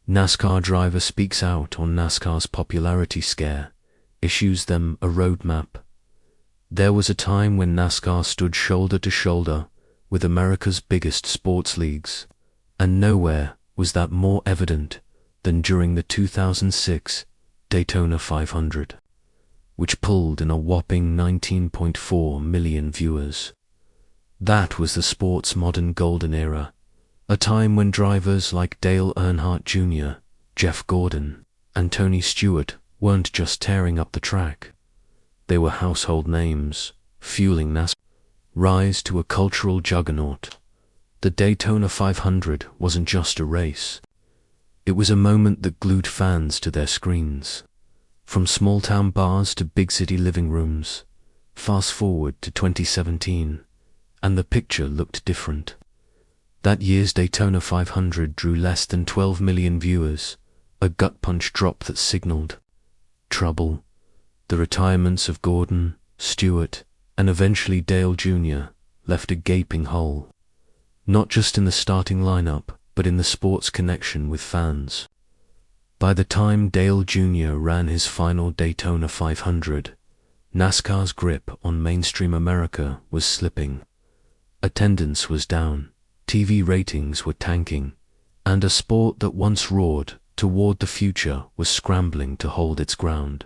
NASCAR driver speaks out on NASCAR's popularity scare, issues them a roadmap. There was a time when NASCAR stood shoulder to shoulder with America's biggest sports leagues, and nowhere was that more evident than during the 2006 Daytona 500, which pulled in a whopping 19.4 million viewers. That was the sport's modern golden era, a time when drivers like Dale Earnhardt Jr., Jeff Gordon, and Tony Stewart weren't just tearing up the track. They were household names, fueling NASCAR's rise to a cultural juggernaut. The Daytona 500 wasn't just a race. It was a moment that glued fans to their screens. From small-town bars to big-city living rooms, fast forward to 2017, and the picture looked different. That year's Daytona 500 drew less than 12 million viewers, a gut-punch drop that signaled trouble. The retirements of Gordon, Stewart, and eventually Dale Jr. left a gaping hole, not just in the starting lineup, but in the sport's connection with fans. By the time Dale Jr. ran his final Daytona 500, NASCAR's grip on mainstream America was slipping. Attendance was down, TV ratings were tanking, and a sport that once roared toward the future was scrambling to hold its ground.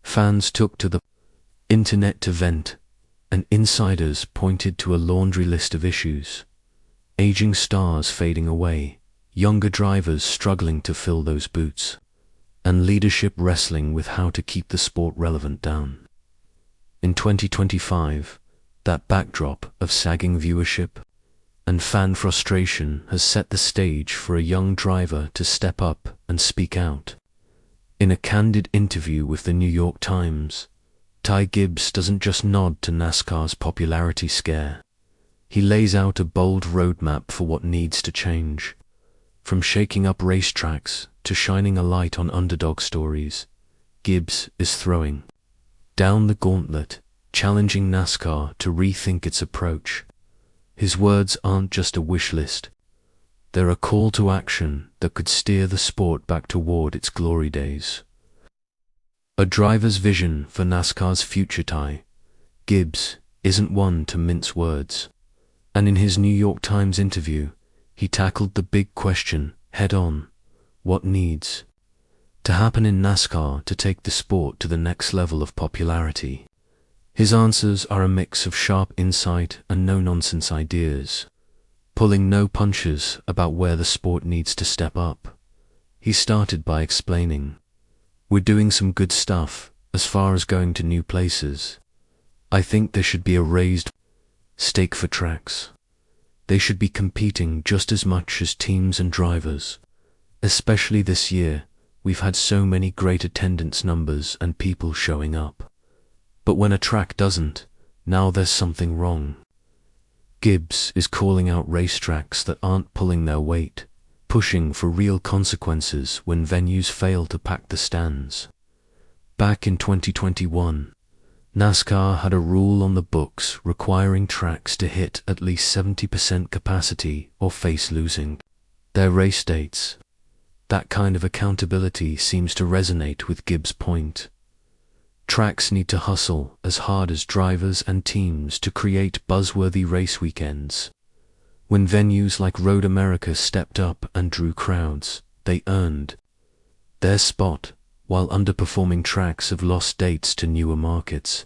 Fans took to the internet to vent, and insiders pointed to a laundry list of issues. Aging stars fading away, younger drivers struggling to fill those boots, and leadership wrestling with how to keep the sport relevant down. In 2025, that backdrop of sagging viewership and fan frustration has set the stage for a young driver to step up and speak out. In a candid interview with the New York Times, Ty Gibbs doesn't just nod to NASCAR's popularity scare. He lays out a bold roadmap for what needs to change. From shaking up racetracks to shining a light on underdog stories, Gibbs is throwing down the gauntlet, challenging NASCAR to rethink its approach. His words aren't just a wish list. They're a call to action that could steer the sport back toward its glory days. A driver's vision for NASCAR's future. Ty Gibbs isn't one to mince words, and in his New York Times interview, he tackled the big question head-on: what needs to happen in NASCAR to take the sport to the next level of popularity? His answers are a mix of sharp insight and no-nonsense ideas, pulling no punches about where the sport needs to step up. He started by explaining, "We're doing some good stuff as far as going to new places. I think there should be a raised stake for tracks. They should be competing just as much as teams and drivers. Especially this year, we've had so many great attendance numbers and people showing up. But when a track doesn't, now there's something wrong." Gibbs is calling out racetracks that aren't pulling their weight, pushing for real consequences when venues fail to pack the stands. Back in 2021, NASCAR had a rule on the books requiring tracks to hit at least 70% capacity or face losing their race dates. That kind of accountability seems to resonate with Gibbs' point. Tracks need to hustle as hard as drivers and teams to create buzzworthy race weekends. When venues like Road America stepped up and drew crowds, they earned their spot, while underperforming tracks have lost dates to newer markets.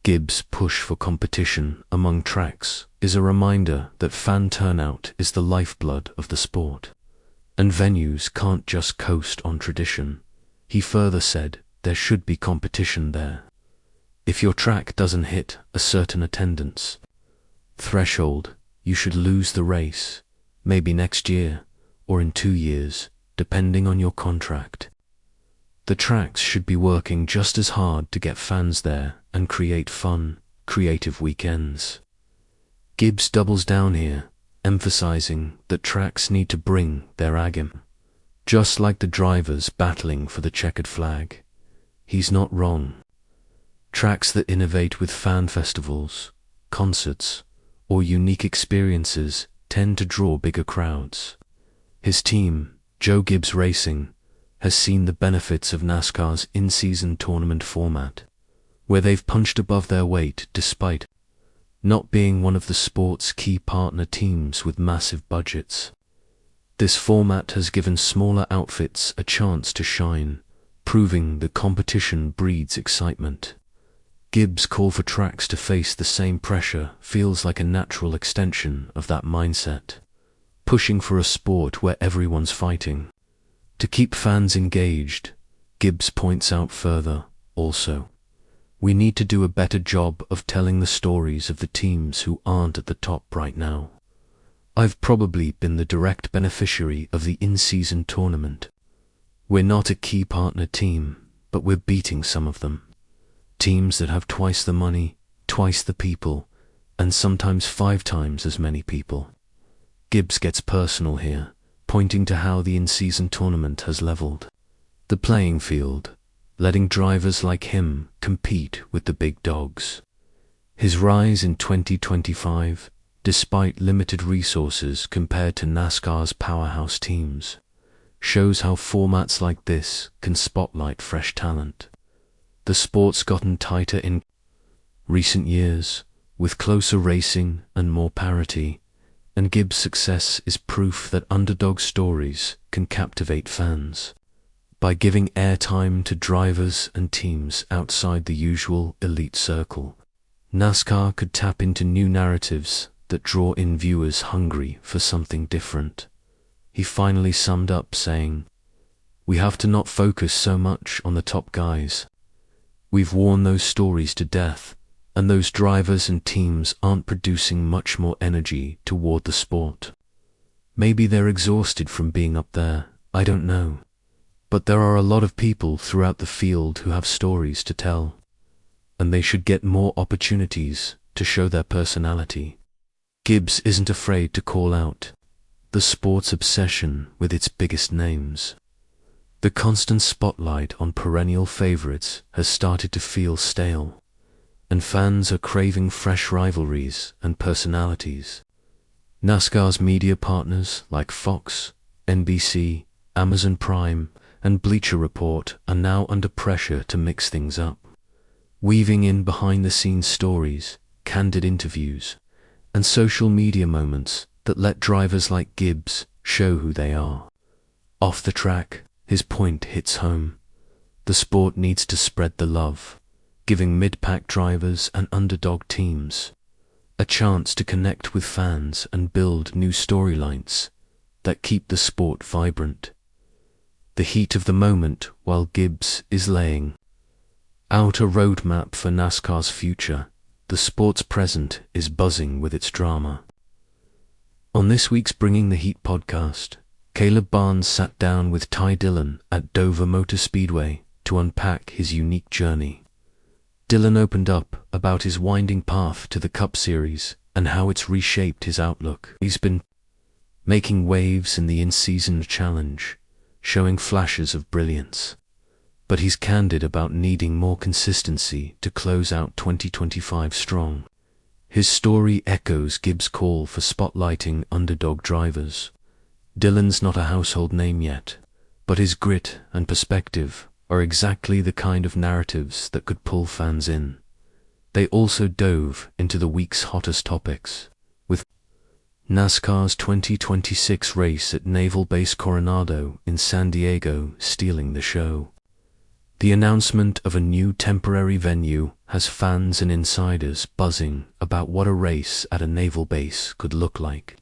Gibbs' push for competition among tracks is a reminder that fan turnout is the lifeblood of the sport, and venues can't just coast on tradition. He further said, there should be competition there. If your track doesn't hit a certain attendance threshold, you should lose the race, maybe next year or in 2 years, depending on your contract. The tracks should be working just as hard to get fans there and create fun, creative weekends. Gibbs doubles down here, emphasizing that tracks need to bring their A-game, just like the drivers battling for the checkered flag. He's not wrong. Tracks that innovate with fan festivals, concerts, or unique experiences tend to draw bigger crowds. His team, Joe Gibbs Racing has seen the benefits of NASCAR's in-season tournament format, where they've punched above their weight despite not being one of the sport's key partner teams with massive budgets. This format has given smaller outfits a chance to shine, proving that competition breeds excitement. Gibbs' call for tracks to face the same pressure feels like a natural extension of that mindset, pushing for a sport where everyone's fighting. To keep fans engaged, Gibbs points out further, also, we need to do a better job of telling the stories of the teams who aren't at the top right now. I've probably been the direct beneficiary of the in-season tournament. We're not a key partner team, but we're beating some of them. Teams that have twice the money, twice the people, and sometimes 5 times as many people. Gibbs gets personal here, pointing to how the in-season tournament has leveled the playing field, letting drivers like him compete with the big dogs. His rise in 2025, despite limited resources compared to NASCAR's powerhouse teams, shows how formats like this can spotlight fresh talent. The sport's gotten tighter in recent years, with closer racing and more parity, and Gibbs' success is proof that underdog stories can captivate fans. By giving airtime to drivers and teams outside the usual elite circle, NASCAR could tap into new narratives that draw in viewers hungry for something different. He finally summed up saying, "We have to not focus so much on the top guys. We've worn those stories to death, and those drivers and teams aren't producing much more energy toward the sport. Maybe they're exhausted from being up there, I don't know. But there are a lot of people throughout the field who have stories to tell, and they should get more opportunities to show their personality." Gibbs isn't afraid to call out the sport's obsession with its biggest names. The constant spotlight on perennial favorites has started to feel stale, and fans are craving fresh rivalries and personalities. NASCAR's media partners like Fox, NBC, Amazon Prime, and Bleacher Report are now under pressure to mix things up, weaving in behind-the-scenes stories, candid interviews, and social media moments that let drivers like Gibbs show who they are. Off the track, his point hits home. The sport needs to spread the love, giving mid-pack drivers and underdog teams a chance to connect with fans and build new storylines that keep the sport vibrant. The heat of the moment while Gibbs is laying out a roadmap for NASCAR's future, the sport's present is buzzing with its drama. On this week's Bringing the Heat podcast, Caleb Barnes sat down with Ty Dillon at Dover Motor Speedway to unpack his unique journey. Dillon opened up about his winding path to the Cup Series and how it's reshaped his outlook. He's been making waves in the in-season challenge, showing flashes of brilliance, but he's candid about needing more consistency to close out 2025 strong. His story echoes Gibbs' call for spotlighting underdog drivers. Dillon's not a household name yet, but his grit and perspective are exactly the kind of narratives that could pull fans in. They also dove into the week's hottest topics, with NASCAR's 2026 race at Naval Base Coronado in San Diego stealing the show. The announcement of a new temporary venue has fans and insiders buzzing about what a race at a naval base could look like.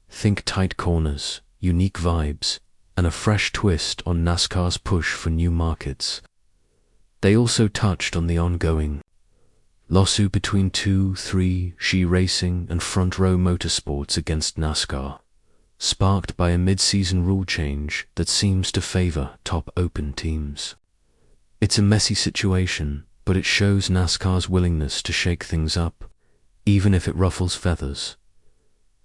Think tight corners, unique vibes, and a fresh twist on NASCAR's push for new markets. They also touched on the ongoing lawsuit between 2-3 Racing and Front Row Motorsports against NASCAR, sparked by a mid-season rule change that seems to favor top open teams. It's a messy situation, but it shows NASCAR's willingness to shake things up, even if it ruffles feathers.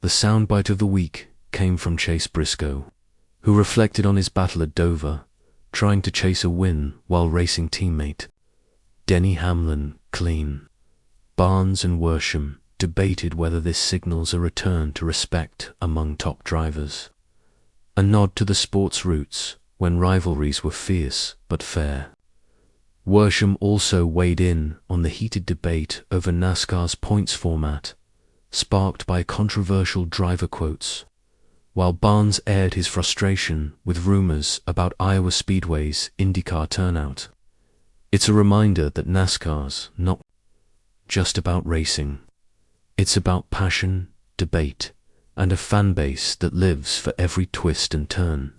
The soundbite of the week came from Chase Briscoe, who reflected on his battle at Dover, trying to chase a win while racing teammate Denny Hamlin clean. Barnes and Worsham debated whether this signals a return to respect among top drivers. a nod to the sport's roots when rivalries were fierce but fair. Worsham also weighed in on the heated debate over NASCAR's points format, sparked by controversial driver quotes, while Barnes aired his frustration with rumors about Iowa Speedway's IndyCar turnout. It's a reminder that NASCAR's not just about racing. It's about passion, debate, and a fan base that lives for every twist and turn.